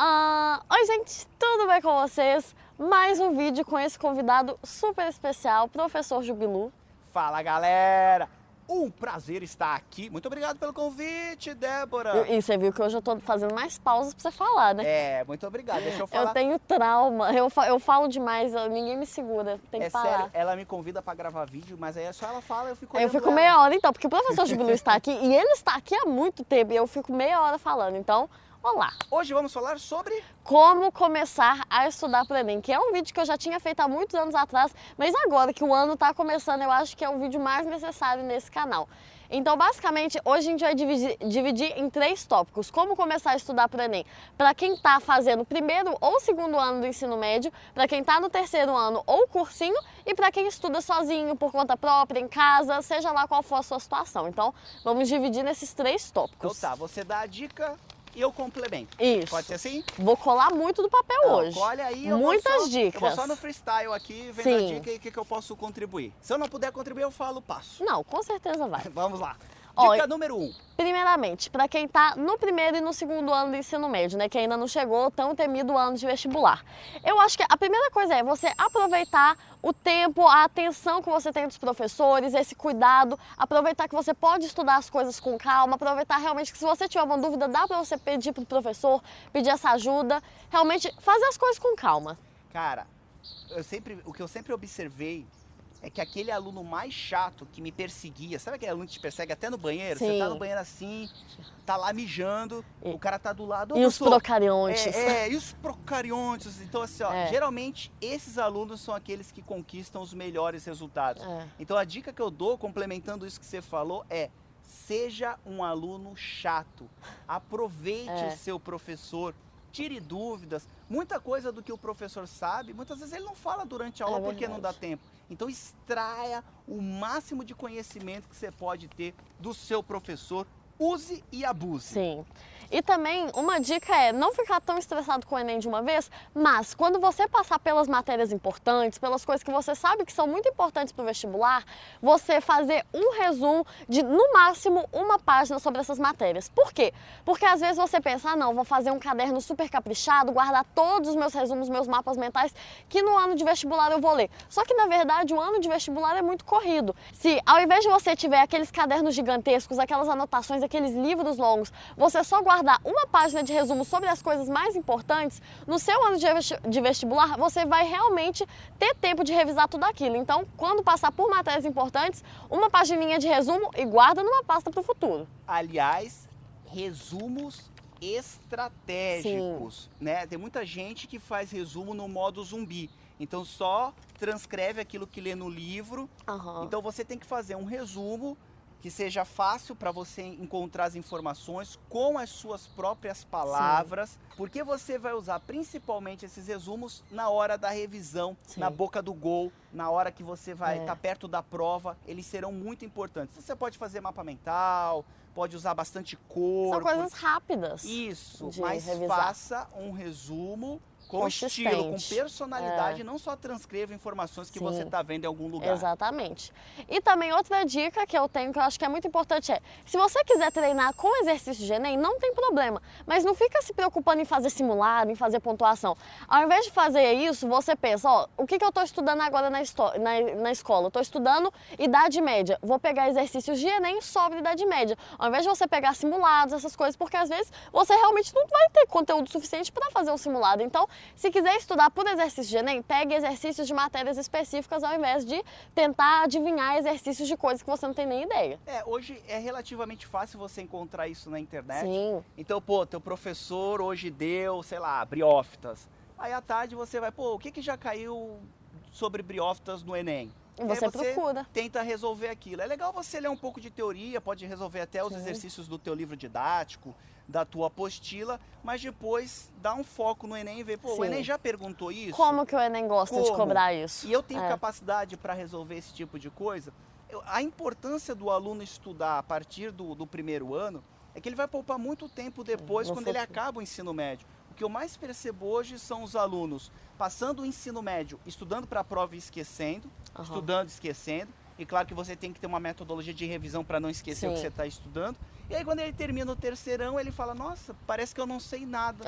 Oi gente, tudo bem com vocês? Mais um vídeo com esse convidado super especial, professor Jubilu. Fala galera, um prazer estar aqui. Muito obrigado pelo convite, Débora. E você viu que hoje eu tô fazendo mais pausas pra você falar, né? Muito obrigado. Deixa eu falar. Eu tenho trauma, eu falo demais, ninguém me segura, tem que parar. Sério, ela me convida pra gravar vídeo, mas aí é só ela fala, eu fico olhando Eu fico ela. meia hora então, porque o professor Jubilu está aqui e ele está aqui há muito tempo e eu fico meia hora falando, então... Olá! Hoje vamos falar sobre... Como começar a estudar para o Enem, que é um vídeo que eu já tinha feito há muitos anos atrás, mas agora que o ano está começando, eu acho que é o vídeo mais necessário nesse canal. Então, basicamente, hoje a gente vai dividir em 3 tópicos. Como começar a estudar para o Enem? Para quem está fazendo o primeiro ou segundo ano do ensino médio, para quem está no terceiro ano ou cursinho e para quem estuda sozinho, por conta própria, em casa, seja lá qual for a sua situação. Então, vamos dividir nesses 3 tópicos. Então tá, você dá a dica... e eu complemento. Isso. Pode ser assim? Vou colar muito do papel hoje. Olha aí, muitas dicas. Eu vou só no freestyle aqui, vendo a dica e o que eu posso contribuir. Se eu não puder contribuir, eu falo, passo. Não, com certeza vai. Vamos lá. Ó, Dica número 1. Primeiramente, para quem está no primeiro e no segundo ano do ensino médio, né, que ainda não chegou o tão temido ano de vestibular. Eu acho que a primeira coisa é você aproveitar o tempo, a atenção que você tem dos professores, esse cuidado, aproveitar que você pode estudar as coisas com calma, aproveitar realmente que se você tiver uma dúvida, dá para você pedir para o professor, pedir essa ajuda, realmente fazer as coisas com calma. Cara, o que eu sempre observei é que aquele aluno mais chato que me perseguia, sabe aquele aluno que te persegue até no banheiro? Sim. Você tá no banheiro assim, tá lá mijando, o cara tá do lado... E os procariontes. E os procariontes. Então assim, ó, geralmente esses alunos são aqueles que conquistam os melhores resultados. Então a dica que eu dou, complementando isso que você falou, é: seja um aluno chato. Aproveite o seu professor. Tire dúvidas, muita coisa do que o professor sabe, muitas vezes ele não fala durante a aula porque não dá tempo. Então extraia o máximo de conhecimento que você pode ter do seu professor, use e abuse. Sim. E também uma dica é não ficar tão estressado com o Enem de uma vez, mas quando você passar pelas matérias importantes, pelas coisas que você sabe que são muito importantes para o vestibular, você fazer um resumo de, no máximo, uma página sobre essas matérias. Por quê? Porque às vezes você pensa, não, vou fazer um caderno super caprichado, guardar todos os meus resumos, meus mapas mentais, que no ano de vestibular eu vou ler. Só que, na verdade, o ano de vestibular é muito corrido. Se, ao invés de você tiver aqueles cadernos gigantescos, aquelas anotações, aqueles livros longos, você só guardar uma página de resumo sobre as coisas mais importantes, no seu ano de vestibular, você vai realmente ter tempo de revisar tudo aquilo. Então, quando passar por matérias importantes, uma pagininha de resumo e guarda numa pasta para o futuro. Aliás, resumos estratégicos, né? Tem muita gente que faz resumo no modo zumbi. Então, só transcreve aquilo que lê no livro. Então, você tem que fazer um resumo que seja fácil para você encontrar as informações com as suas próprias palavras, porque você vai usar principalmente esses resumos na hora da revisão, na boca do gol, na hora que você vai estar perto da prova, eles serão muito importantes. Você pode fazer mapa mental, pode usar bastante cor. São coisas rápidas. Isso, mas faça um resumo com consistente, estilo, com personalidade, não só transcreva informações que você está vendo em algum lugar. Exatamente. E também outra dica que eu tenho, que eu acho que é muito importante é, se você quiser treinar com exercício de Enem, não tem problema, mas não fica se preocupando em fazer simulado, em fazer pontuação. Ao invés de fazer isso, você pensa, ó, o que eu estou estudando agora na escola? Eu estou estudando Idade Média, vou pegar exercícios de Enem sobre Idade Média, ao invés de você pegar simulados, essas coisas, porque às vezes você realmente não vai ter conteúdo suficiente para fazer um simulado. Então, se quiser estudar por exercício de Enem, pegue exercícios de matérias específicas ao invés de tentar adivinhar exercícios de coisas que você não tem nem ideia. Hoje é relativamente fácil você encontrar isso na internet. Sim. Então, pô, teu professor hoje deu, sei lá, briófitas. Aí à tarde você vai, pô, o que já caiu sobre briófitas no Enem? E você procura. Tenta resolver aquilo. É legal você ler um pouco de teoria, pode resolver até os exercícios do teu livro didático, da tua apostila, mas depois dá um foco no Enem e ver, pô, o Enem já perguntou isso? Como que o Enem gosta de cobrar isso? E eu tenho capacidade para resolver esse tipo de coisa. A importância do aluno estudar a partir do primeiro ano é que ele vai poupar muito tempo depois, quando ele acaba o ensino médio. O que eu mais percebo hoje são os alunos passando o ensino médio, estudando para a prova e esquecendo, estudando e esquecendo. E claro que você tem que ter uma metodologia de revisão para não esquecer o que você está estudando. E aí quando ele termina o terceirão, ele fala, nossa, parece que eu não sei nada.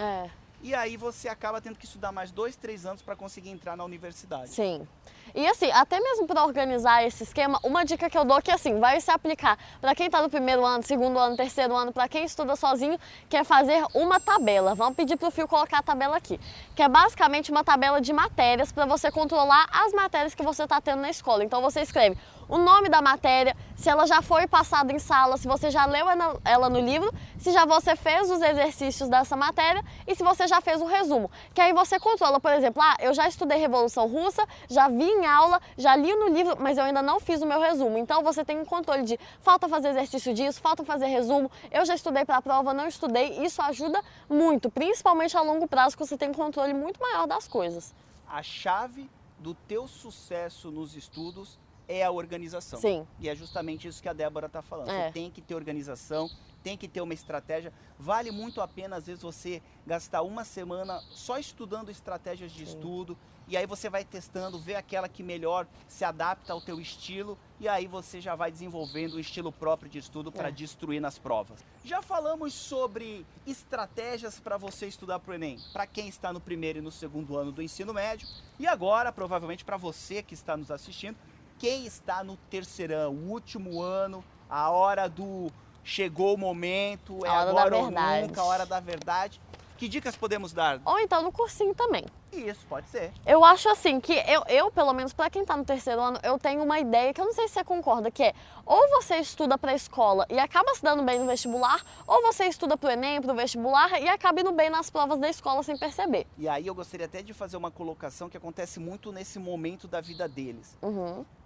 e aí você acaba tendo que estudar mais 2, 3 anos para conseguir entrar na universidade. Sim. E assim, até mesmo para organizar esse esquema, uma dica que eu dou que assim, vai se aplicar para quem está no primeiro ano, segundo ano, terceiro ano, para quem estuda sozinho, que é fazer uma tabela. Vamos pedir para o Fio colocar a tabela aqui, que é basicamente uma tabela de matérias para você controlar as matérias que você está tendo na escola. Então você escreve o nome da matéria, se ela já foi passada em sala, se você já leu ela no livro, se já você fez os exercícios dessa matéria e se você já fez o resumo. Que aí você controla, por exemplo, eu já estudei Revolução Russa, já vi em aula, já li no livro, mas eu ainda não fiz o meu resumo. Então você tem um controle de falta fazer exercício disso, falta fazer resumo, eu já estudei para a prova, não estudei. Isso ajuda muito, principalmente a longo prazo, que você tem um controle muito maior das coisas. A chave do teu sucesso nos estudos é a organização. Sim. E é justamente isso que a Débora está falando. Você tem que ter organização, tem que ter uma estratégia. Vale muito a pena, às vezes, você gastar uma semana só estudando estratégias de estudo. E aí você vai testando, vê aquela que melhor se adapta ao teu estilo. E aí você já vai desenvolvendo um estilo próprio de estudo para destruir nas provas. Já falamos sobre estratégias para você estudar para o Enem. Para quem está no primeiro e no segundo ano do ensino médio. E agora, provavelmente, para você que está nos assistindo, quem está no terceirão, o último ano, a hora do chegou o momento, é agora ou nunca, a hora da verdade. Que dicas podemos dar? Ou então no cursinho também. Isso, pode ser. Eu acho assim, que eu pelo menos para quem está no terceiro ano, eu tenho uma ideia que eu não sei se você concorda, que é ou você estuda para a escola e acaba se dando bem no vestibular, ou você estuda para o Enem, para o vestibular e acaba indo bem nas provas da escola sem perceber. E aí eu gostaria até de fazer uma colocação que acontece muito nesse momento da vida deles.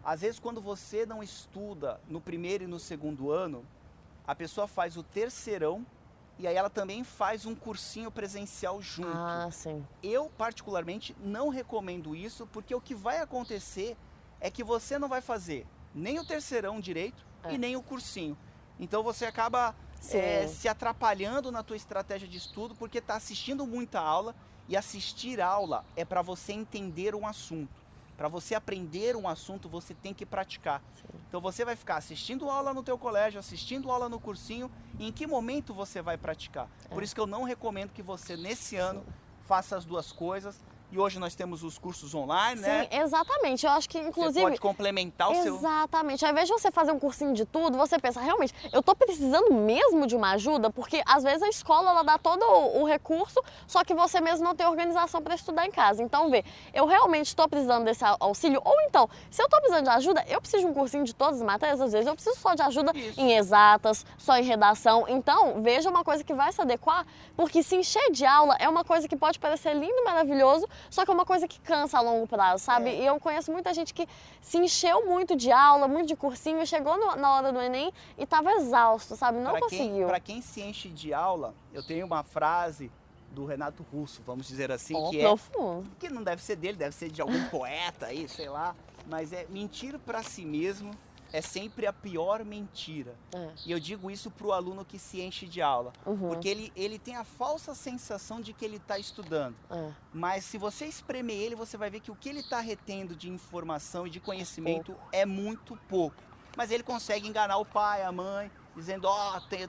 Às vezes quando você não estuda no primeiro e no segundo ano, a pessoa faz o terceirão, e aí ela também faz um cursinho presencial junto. Ah, sim. Eu, particularmente, não recomendo isso, porque o que vai acontecer é que você não vai fazer nem o terceirão direito e nem o cursinho. Então você acaba se atrapalhando na tua estratégia de estudo, porque está assistindo muita aula, e assistir aula é para você entender um assunto. Para você aprender um assunto, você tem que praticar. Sim. Então você vai ficar assistindo aula no teu colégio, assistindo aula no cursinho, e em que momento você vai praticar? Por isso que eu não recomendo que você, nesse ano, faça as duas coisas. E hoje nós temos os cursos online, né? Sim, exatamente. Eu acho que, inclusive... Você pode complementar o seu... Exatamente. Ao invés de você fazer um cursinho de tudo, você pensa, realmente, eu tô precisando mesmo de uma ajuda? Porque, às vezes, a escola, ela dá todo o recurso, só que você mesmo não tem organização para estudar em casa. Então, eu realmente estou precisando desse auxílio? Ou então, se eu tô precisando de ajuda, eu preciso de um cursinho de todas as matérias, às vezes eu preciso só de ajuda em exatas, só em redação. Então, veja uma coisa que vai se adequar, porque se encher de aula é uma coisa que pode parecer lindo e maravilhoso, só que é uma coisa que cansa a longo prazo, sabe? E eu conheço muita gente que se encheu muito de aula, muito de cursinho, e chegou na hora do Enem e estava exausto, sabe? Não conseguiu. Para quem se enche de aula, eu tenho uma frase do Renato Russo, vamos dizer assim, que profundo. Que não deve ser dele, deve ser de algum poeta aí, sei lá, mas é mentir para si mesmo é sempre a pior mentira. E eu digo isso para o aluno que se enche de aula, porque ele tem a falsa sensação de que ele está estudando. Mas se você espremer ele, você vai ver que o que ele está retendo de informação e de conhecimento é muito pouco. Mas ele consegue enganar o pai, a mãe, dizendo,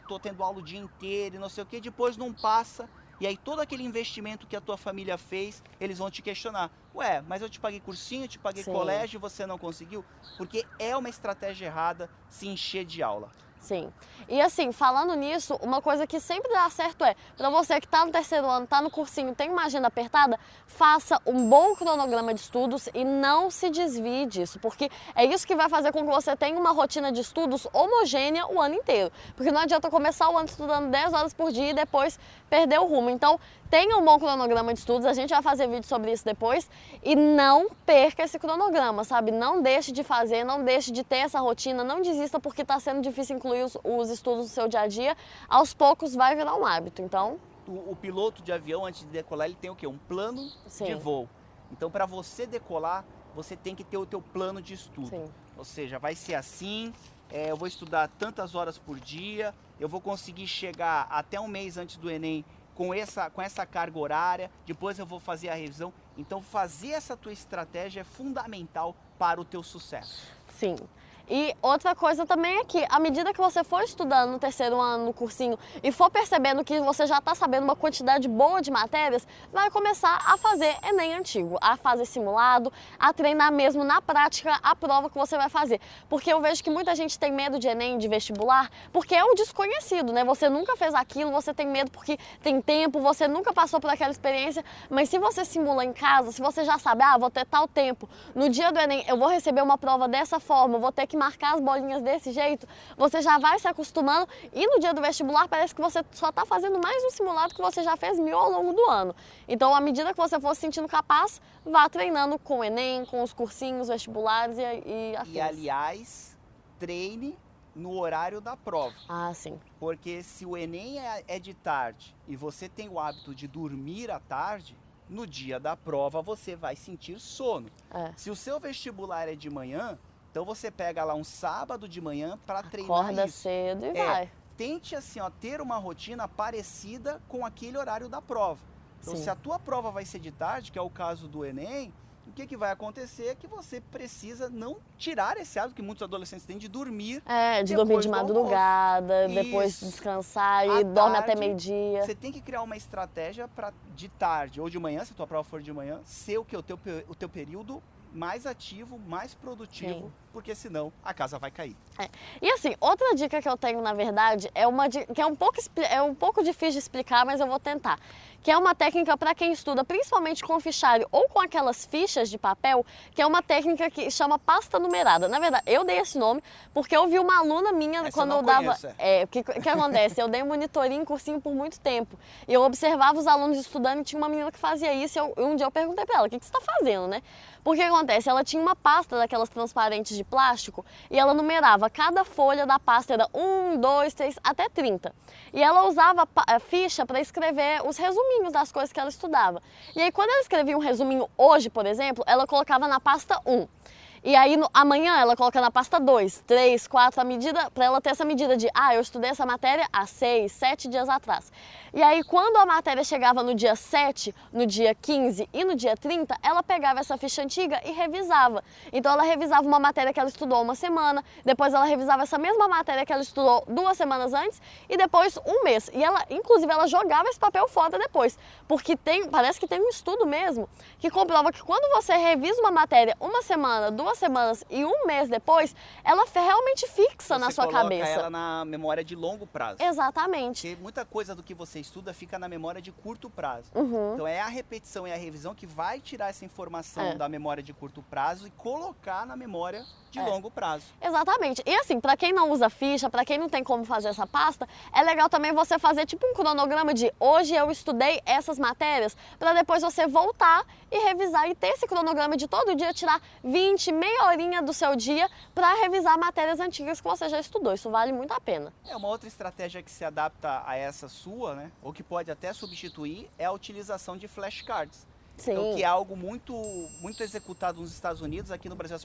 tô tendo aula o dia inteiro e não sei o que, depois não passa. E aí todo aquele investimento que a tua família fez, eles vão te questionar. Ué, mas eu te paguei cursinho, eu te paguei colégio e você não conseguiu? Porque é uma estratégia errada se encher de aula. Sim. E assim, falando nisso, uma coisa que sempre dá certo é, para você que está no terceiro ano, está no cursinho, tem uma agenda apertada, faça um bom cronograma de estudos e não se desvie disso, porque é isso que vai fazer com que você tenha uma rotina de estudos homogênea o ano inteiro. Porque não adianta começar o ano estudando 10 horas por dia e depois perder o rumo. Então, tenha um bom cronograma de estudos, a gente vai fazer vídeo sobre isso depois, e não perca esse cronograma, sabe? Não deixe de fazer, não deixe de ter essa rotina, não desista porque está sendo difícil incluir os estudos no seu dia a dia. Aos poucos vai virar um hábito, então... O piloto de avião, antes de decolar, ele tem o quê? Um plano de voo. Então, para você decolar, você tem que ter o teu plano de estudo. Ou seja, vai ser assim, eu vou estudar tantas horas por dia, eu vou conseguir chegar até um mês antes do Enem com essa carga horária, depois eu vou fazer a revisão. Então fazer essa tua estratégia é fundamental para o teu sucesso. Sim. E outra coisa também é que, à medida que você for estudando no terceiro ano, no cursinho, e for percebendo que você já está sabendo uma quantidade boa de matérias, vai começar a fazer Enem antigo, a fazer simulado, a treinar mesmo na prática a prova que você vai fazer. Porque eu vejo que muita gente tem medo de Enem, de vestibular, porque é o desconhecido, né? Você nunca fez aquilo, você tem medo porque tem tempo, você nunca passou por aquela experiência, mas se você simula em casa, se você já sabe, vou ter tal tempo, no dia do Enem eu vou receber uma prova dessa forma, eu vou ter que marcar as bolinhas desse jeito, você já vai se acostumando e no dia do vestibular parece que você só está fazendo mais um simulado que você já fez 1000 ao longo do ano. Então, à medida que você for se sentindo capaz, vá treinando com o Enem, com os cursinhos, vestibulares e afins. E, aliás, treine no horário da prova. Sim. Porque se o Enem é de tarde e você tem o hábito de dormir à tarde, no dia da prova você vai sentir sono. Se o seu vestibular é de manhã, então você pega lá um sábado de manhã para treinar isso. Acorda cedo e vai. Tente assim, ter uma rotina parecida com aquele horário da prova. Então, se a tua prova vai ser de tarde, que é o caso do Enem, o que vai acontecer é que você precisa não tirar esse hábito que muitos adolescentes têm de dormir. De dormir de madrugada, depois descansar e dorme até meio-dia. Você tem que criar uma estratégia para de tarde ou de manhã, se a tua prova for de manhã, ser o teu período mais ativo, mais produtivo, porque senão a casa vai cair. E assim, outra dica que eu tenho, na verdade, é uma dica que é um pouco difícil de explicar, mas eu vou tentar. Que é uma técnica para quem estuda, principalmente com fichário ou com aquelas fichas de papel, que é uma técnica que chama pasta numerada. Na verdade, eu dei esse nome porque eu vi uma aluna minha quando eu dava... O que acontece? Eu dei monitoria em cursinho por muito tempo. E eu observava os alunos estudando e tinha uma menina que fazia isso. E um dia eu perguntei para ela, o que você está fazendo, né? Porque o que acontece? Ela tinha uma pasta daquelas transparentes de plástico e ela numerava cada folha da pasta, era 1, 2, 3, até 30. E ela usava a ficha para escrever os resuminhos das coisas que ela estudava. E aí, quando ela escrevia um resuminho hoje, por exemplo, ela colocava na pasta 1. E aí, amanhã, ela coloca na pasta 2, 3, 4, para ela ter essa medida de, eu estudei essa matéria há 6, 7 dias atrás. E aí, quando a matéria chegava no dia 7, no dia 15 e no dia 30, ela pegava essa ficha antiga e revisava. Então, ela revisava uma matéria que ela estudou uma semana, depois ela revisava essa mesma matéria que ela estudou 2 semanas antes e depois um mês. E ela, inclusive, ela jogava esse papel fora depois, porque parece que tem um estudo mesmo que comprova que quando você revisa uma matéria uma semana, 2 semanas e um mês depois, ela realmente fixa na sua cabeça. Você coloca ela na memória de longo prazo. Exatamente. Porque muita coisa do que você estuda fica na memória de curto prazo. Então é a repetição e a revisão que vai tirar essa informação da memória de curto prazo e colocar na memória de longo prazo. Exatamente. E assim, para quem não usa ficha, para quem não tem como fazer essa pasta, é legal também você fazer tipo um cronograma de hoje eu estudei essas matérias, para depois você voltar e revisar e ter esse cronograma de todo dia tirar 20, meia horinha do seu dia para revisar matérias antigas que você já estudou. Isso vale muito a pena. Uma outra estratégia que se adapta a essa sua, né, ou que pode até substituir, é a utilização de flashcards. Então, que é algo muito executado nos Estados Unidos. Aqui no Brasil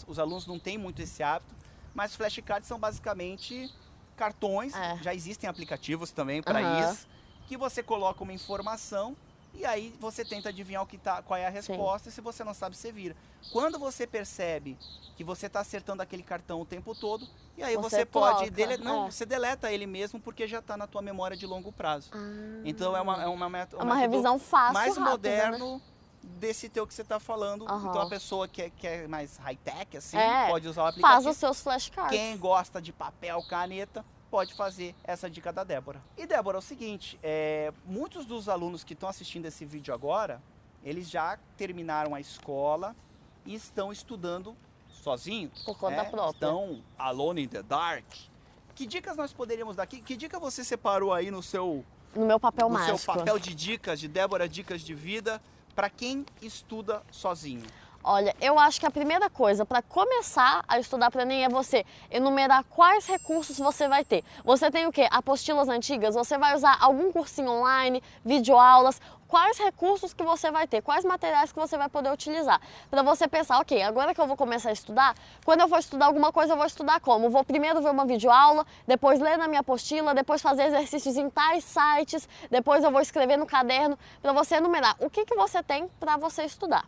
os alunos não têm muito esse hábito, mas flashcards são basicamente cartões, já existem aplicativos também para isso, que você coloca uma informação e aí você tenta adivinhar qual é a resposta e se você não sabe, você vira. Quando você percebe que você está acertando aquele cartão o tempo todo, e aí você pode você deleta ele mesmo porque já está na tua memória de longo prazo. Então é uma revisão fácil, mais rápida, moderno, né? Desse teu que você está falando. Então a pessoa que é mais high-tech assim, pode usar o aplicativo. Faz os seus flashcards. Quem gosta de papel, caneta, pode fazer essa dica da Débora. E Débora, é o seguinte, muitos dos alunos que estão assistindo esse vídeo agora, eles já terminaram a escola e estão estudando sozinhos. Por conta própria. Estão alone in the dark. Que dicas nós poderíamos dar aqui? Que dica você separou aí no meu papel mágico? No seu papel de dicas, de Débora Dicas de Vida, para quem estuda sozinho? Olha, eu acho que a primeira coisa para começar a estudar para Enem é você enumerar quais recursos você vai ter. Você tem o quê? Apostilas antigas? Você vai usar algum cursinho online, videoaulas? Quais recursos que você vai ter? Quais materiais que você vai poder utilizar? Para você pensar, ok, agora que eu vou começar a estudar, quando eu for estudar alguma coisa, eu vou estudar como? Vou primeiro ver uma videoaula, depois ler na minha apostila, depois fazer exercícios em tais sites, depois eu vou escrever no caderno, para você enumerar o que você tem para você estudar.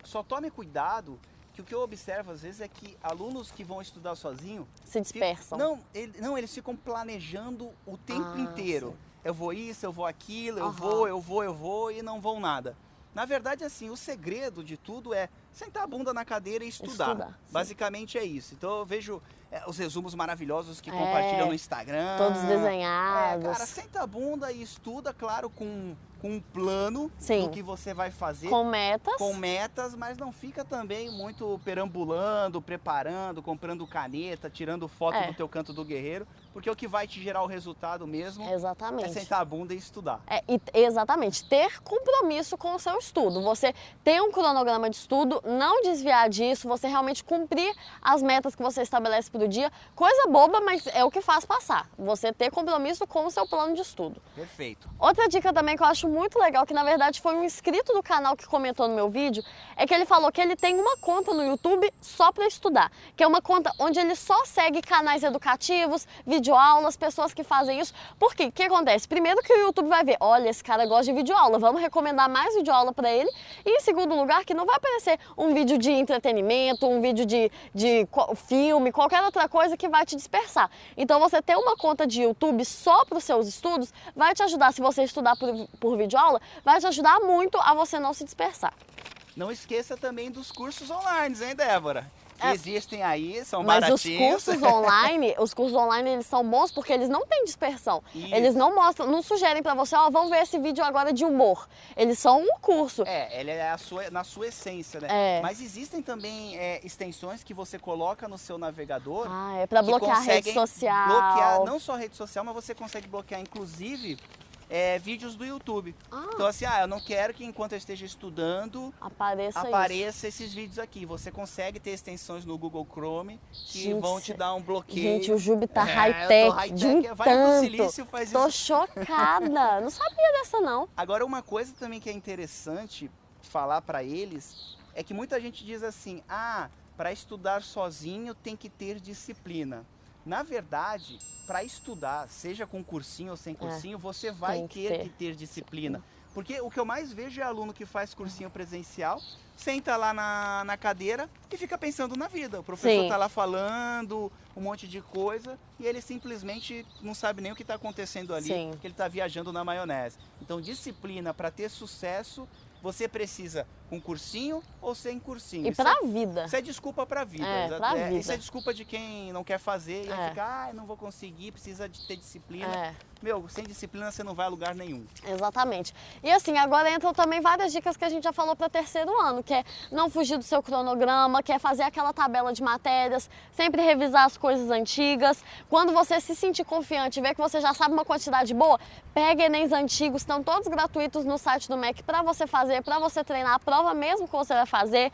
Só tome cuidado que o que eu observo às vezes é que alunos que vão estudar sozinho se dispersam. Eles ficam planejando o tempo inteiro. Sim. Eu vou isso, eu vou aquilo, eu vou e não vou nada. Na verdade, assim, o segredo de tudo é sentar a bunda na cadeira e estudar. Basicamente é isso. Então eu vejo os resumos maravilhosos que compartilham no Instagram. Todos desenhados. Cara, senta a bunda e estuda, claro, com um plano do que você vai fazer. Com metas. Com metas, mas não fica também muito perambulando, preparando, comprando caneta, tirando foto do teu canto do guerreiro, porque o que vai te gerar o resultado mesmo é sentar a bunda e estudar. Exatamente. Ter compromisso com o seu estudo. Você ter um cronograma de estudo, não desviar disso, você realmente cumprir as metas que você estabelece para o dia. Coisa boba, mas é o que faz passar. Você ter compromisso com o seu plano de estudo. Perfeito. Outra dica também que eu acho muito legal, que na verdade foi um inscrito do canal que comentou no meu vídeo, é que ele falou que ele tem uma conta no YouTube só para estudar, que é uma conta onde ele só segue canais educativos, videoaulas, pessoas que fazem isso. Por quê? O que acontece? Primeiro que o YouTube vai ver, olha, esse cara gosta de videoaula, vamos recomendar mais videoaula para ele. E em segundo lugar, que não vai aparecer um vídeo de entretenimento, um vídeo de filme, qualquer outra coisa que vai te dispersar. Então você ter uma conta de YouTube só para os seus estudos vai te ajudar, se você estudar por videoaula, vai te ajudar muito a você não se dispersar. Não esqueça também dos cursos online, hein, Débora? Que existem aí, são baratinhos. Mas os cursos online, eles são bons porque eles não têm dispersão. Isso. Eles não mostram, não sugerem para você, vamos ver esse vídeo agora de humor. Eles são um curso. Ele é na sua essência, né? Mas existem também extensões que você coloca no seu navegador. É para bloquear a rede social. Bloquear não só a rede social, mas você consegue bloquear, inclusive, vídeos do YouTube. Então assim, eu não quero que enquanto eu esteja estudando apareça esses vídeos aqui. Você consegue ter extensões no Google Chrome que vão te dar um bloqueio. Gente, o Jubi tá high-tech de um Vai pro silício, faz Tô isso. chocada, não sabia dessa não. Agora, uma coisa também que é interessante falar para eles é que muita gente diz assim, para estudar sozinho tem que ter disciplina. Na verdade, para estudar, seja com cursinho ou sem cursinho, você vai ter que ter disciplina. Porque o que eu mais vejo é aluno que faz cursinho presencial, senta lá na cadeira e fica pensando na vida. O professor está lá falando um monte de coisa e ele simplesmente não sabe nem o que está acontecendo ali, porque ele está viajando na maionese. Então, disciplina para ter sucesso, você precisa com cursinho ou sem cursinho. E pra vida. Isso é desculpa pra vida. Vida. Isso é desculpa de quem não quer fazer e aí fica, não vou conseguir, precisa de ter disciplina. Meu, sem disciplina você não vai a lugar nenhum. Exatamente. E assim, agora entram também várias dicas que a gente já falou para terceiro ano, que é não fugir do seu cronograma, que é fazer aquela tabela de matérias, sempre revisar as coisas antigas. Quando você se sentir confiante e ver que você já sabe uma quantidade boa, pega Enems antigos, estão todos gratuitos no site do MEC para você fazer, para você treinar a prova mesmo que você vai fazer.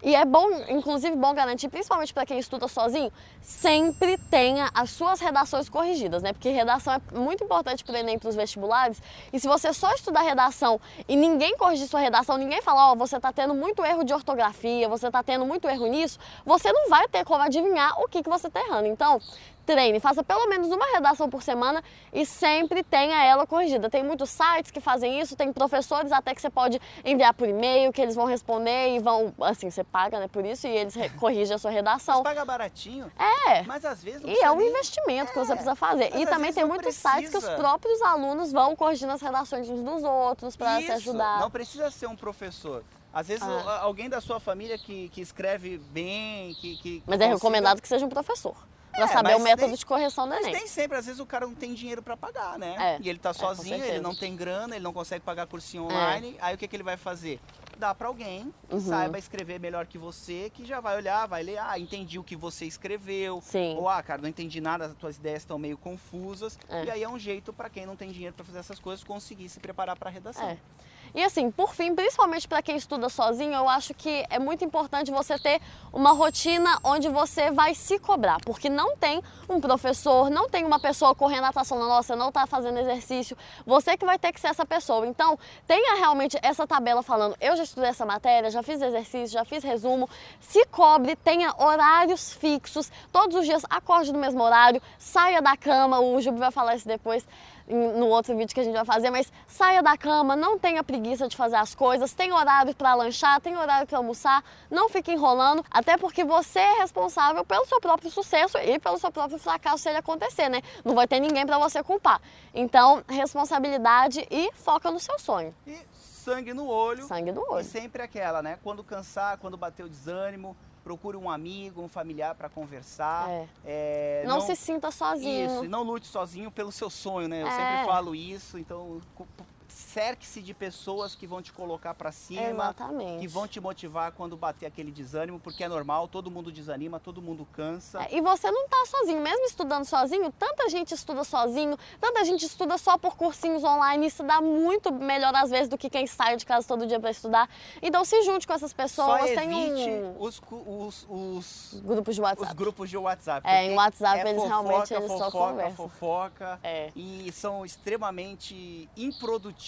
E é bom, inclusive bom garantir, principalmente para quem estuda sozinho, sempre tenha as suas redações corrigidas, né? Porque redação é muito importante para o Enem, para os vestibulares. E se você só estudar redação e ninguém corrigir sua redação, ninguém fala, você está tendo muito erro de ortografia, você está tendo muito erro nisso, você não vai ter como adivinhar o que você está errando. Então, treine, faça pelo menos uma redação por semana e sempre tenha ela corrigida. Tem muitos sites que fazem isso, tem professores até que você pode enviar por e-mail, que eles vão responder e vão, assim, você paga, né, por isso, e eles corrigem a sua redação. Você paga baratinho, mas às vezes não é um investimento que você precisa fazer. Mas e também tem muitos sites que os próprios alunos vão corrigindo as redações uns dos outros para se ajudar. Não precisa ser um professor. Às vezes alguém da sua família que escreve bem, Mas é recomendado que seja um professor. Pra saber o método de correção do Enem. Mas nem sempre, às vezes o cara não tem dinheiro pra pagar, né? E ele tá sozinho, ele não tem grana, ele não consegue pagar cursinho online. Aí o que ele vai fazer? Dá pra alguém que saiba escrever melhor que você, que já vai olhar, vai ler, entendi o que você escreveu. Ou, cara, não entendi nada, as tuas ideias estão meio confusas. E aí é um jeito pra quem não tem dinheiro pra fazer essas coisas, conseguir se preparar pra redação. E assim, por fim, principalmente para quem estuda sozinho, eu acho que é muito importante você ter uma rotina onde você vai se cobrar, porque não tem um professor, não tem uma pessoa correndo atrás falando, nossa, não está fazendo exercício, você que vai ter que ser essa pessoa. Então, tenha realmente essa tabela falando, eu já estudei essa matéria, já fiz exercício, já fiz resumo, se cobre, tenha horários fixos, todos os dias acorde no mesmo horário, saia da cama, o Jubi vai falar isso depois, no outro vídeo que a gente vai fazer, mas saia da cama, não tenha preguiça de fazer as coisas, tem horário para lanchar, tem horário para almoçar, não fique enrolando, até porque você é responsável pelo seu próprio sucesso e pelo seu próprio fracasso se ele acontecer, né? Não vai ter ninguém para você culpar. Então, responsabilidade e foca no seu sonho. E sangue no olho. Sangue no olho. E sempre aquela, né? Quando cansar, quando bater o desânimo, procure um amigo, um familiar para conversar. Não se sinta sozinho. Isso, e não lute sozinho pelo seu sonho, né? Eu sempre falo isso, então cerque-se de pessoas que vão te colocar para cima, exatamente, que vão te motivar quando bater aquele desânimo, porque é normal, todo mundo desanima, todo mundo cansa. E você não tá sozinho, mesmo estudando sozinho, tanta gente estuda sozinho, tanta gente estuda só por cursinhos online, isso dá muito melhor às vezes do que quem sai de casa todo dia para estudar. Então se junte com essas pessoas, só evite os grupos de WhatsApp. Os grupos de WhatsApp. Em WhatsApp eles fofoca, realmente só fofoca, conversam. Fofoca, e são extremamente improdutivos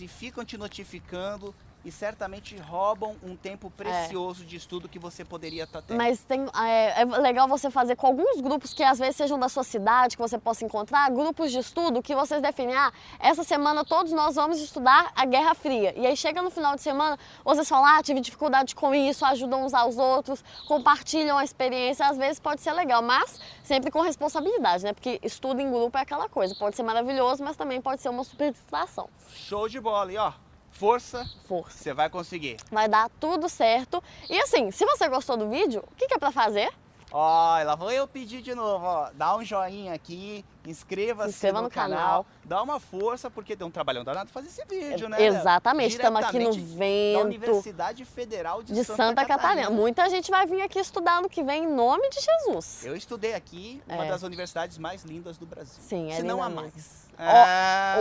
e ficam te notificando e certamente roubam um tempo precioso de estudo que você poderia estar tendo. Mas é legal você fazer com alguns grupos que às vezes sejam da sua cidade, que você possa encontrar, grupos de estudo que vocês definem, essa semana todos nós vamos estudar a Guerra Fria. E aí chega no final de semana, vocês falam, tive dificuldade com isso, ajudam uns aos outros, compartilham a experiência, às vezes pode ser legal, mas sempre com responsabilidade, né? Porque estudo em grupo é aquela coisa, pode ser maravilhoso, mas também pode ser uma super distração. Show de bola, e ó, força, você vai conseguir. Vai dar tudo certo. E assim, se você gostou do vídeo, o que é pra fazer? Ó, lá vou eu pedir de novo, ó, dá um joinha aqui, inscreva-se no canal, dá uma força, porque tem um trabalhão danado fazer esse vídeo, né? Exatamente, estamos aqui no vento da Universidade Federal de Santa Catarina. Muita gente vai vir aqui estudar ano que vem, em nome de Jesus. Eu estudei aqui, uma das universidades mais lindas do Brasil. Sim, se não a mesmo. mais.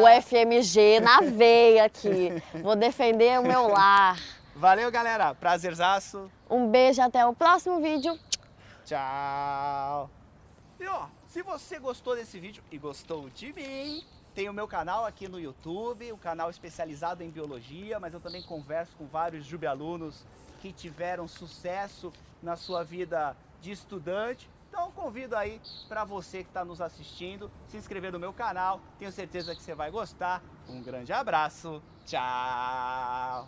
O FMG na veia aqui. Vou defender o meu lar. Valeu, galera. Prazerzaço. Um beijo, até o próximo vídeo. Tchau. E ó, se você gostou desse vídeo e gostou de mim, tem o meu canal aqui no YouTube, um canal especializado em biologia, mas eu também converso com vários Jubialunos que tiveram sucesso na sua vida de estudante. Então convido aí para você que está nos assistindo, se inscrever no meu canal, tenho certeza que você vai gostar. Um grande abraço, tchau!